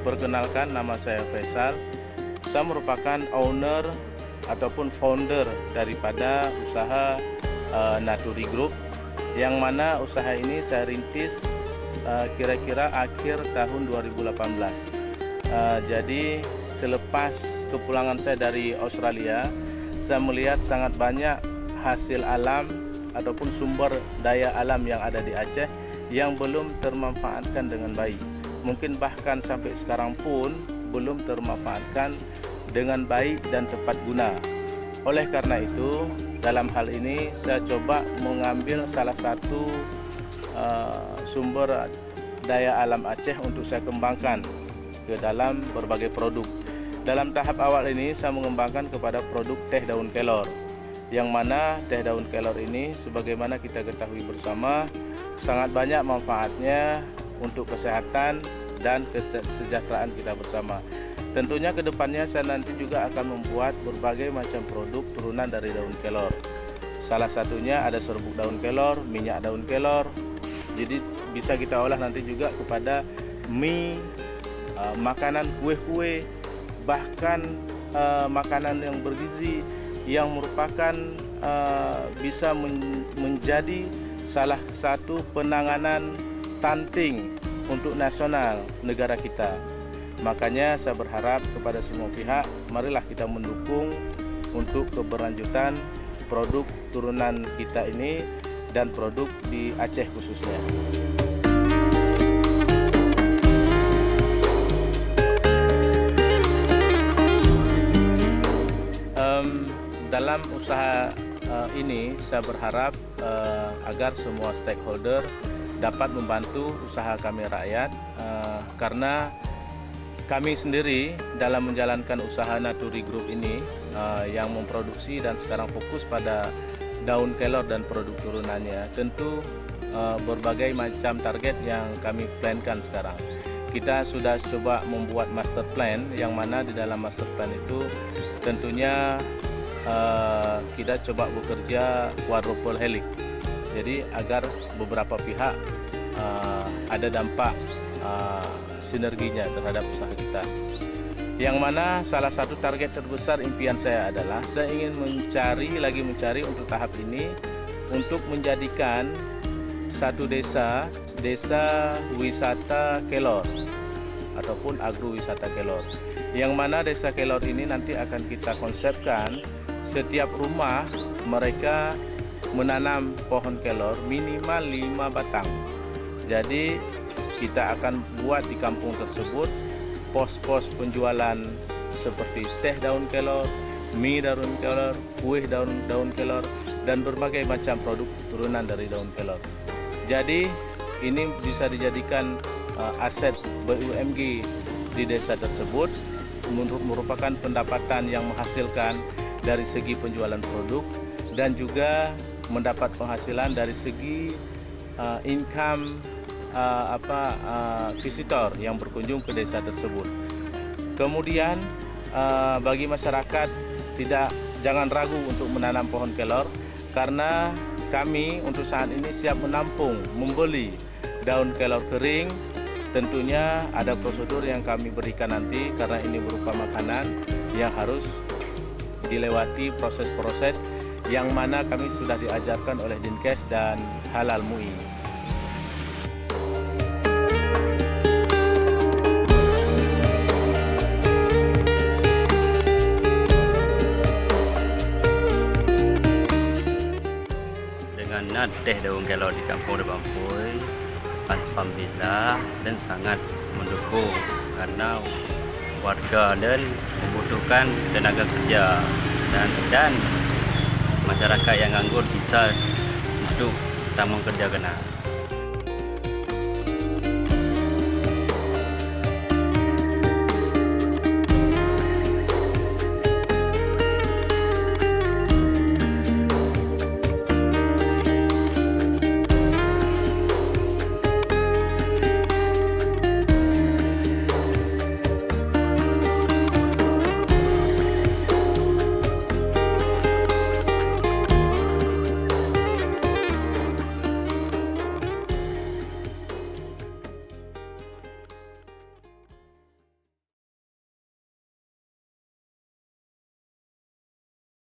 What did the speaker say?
Perkenalkan, nama saya Faisal. Saya merupakan owner ataupun founder daripada usaha Naturi Group, yang mana usaha ini saya rintis kira-kira akhir tahun 2018. Jadi selepas kepulangan saya dari Australia, saya melihat sangat banyak hasil alam ataupun sumber daya alam yang ada di Aceh yang belum termanfaatkan dengan baik. Mungkin bahkan sampai sekarang pun belum termanfaatkan dengan baik dan tepat guna. Oleh karena itu, dalam hal ini saya coba mengambil salah satu sumber daya alam Aceh untuk saya kembangkan ke dalam berbagai produk. Dalam tahap awal ini saya mengembangkan kepada produk teh daun kelor, yang mana teh daun kelor ini sebagaimana kita ketahui bersama sangat banyak manfaatnya untuk kesehatan dan kesejahteraan kita bersama. Tentunya kedepannya saya nanti juga akan membuat berbagai macam produk turunan dari daun kelor. Salah satunya ada serbuk daun kelor, minyak daun kelor. Jadi bisa kita olah nanti juga kepada mie, makanan kue-kue, bahkan makanan yang bergizi yang merupakan bisa menjadi salah satu penanganan stunting untuk nasional negara kita. Makanya saya berharap kepada semua pihak, marilah kita mendukung untuk keberlanjutan produk turunan kita ini dan produk di Aceh khususnya. Dalam usaha ini saya berharap agar semua stakeholder dapat membantu usaha kami rakyat, karena kami sendiri dalam menjalankan usaha Naturi Group ini yang memproduksi dan sekarang fokus pada daun kelor dan produk turunannya, tentu berbagai macam target yang kami plankan sekarang. Kita sudah coba membuat master plan, yang mana di dalam master plan itu tentunya kita coba bekerja quadruple helix. Jadi agar beberapa pihak ada dampak sinerginya terhadap usaha kita. Yang mana salah satu target terbesar impian saya adalah saya ingin mencari untuk tahap ini untuk menjadikan satu desa wisata kelor ataupun agrowisata kelor. Yang mana desa kelor ini nanti akan kita konsepkan setiap rumah mereka menanam pohon kelor minimal 5 batang. Jadi kita akan buat di kampung tersebut pos-pos penjualan seperti teh daun kelor, mie daun kelor, kue daun kelor, dan berbagai macam produk turunan dari daun kelor. Jadi ini bisa dijadikan aset BUMG di desa tersebut, merupakan pendapatan yang menghasilkan dari segi penjualan produk dan juga mendapat penghasilan dari segi income visitor yang berkunjung ke desa tersebut. Kemudian bagi masyarakat jangan ragu untuk menanam pohon kelor, karena kami untuk saat ini siap menampung, membeli daun kelor kering. Tentunya ada prosedur yang kami berikan nanti, karena ini berupa makanan yang harus dilewati proses-proses yang mana kami sudah diajarkan oleh Dinkes dan Halal MUI. Dengan teh daun kelor di kampung Rebampui, alhamdulillah dan sangat mendukung, karena warga dan membutuhkan tenaga kerja dan masyarakat yang nganggur bisa untuk tambang kerja kena.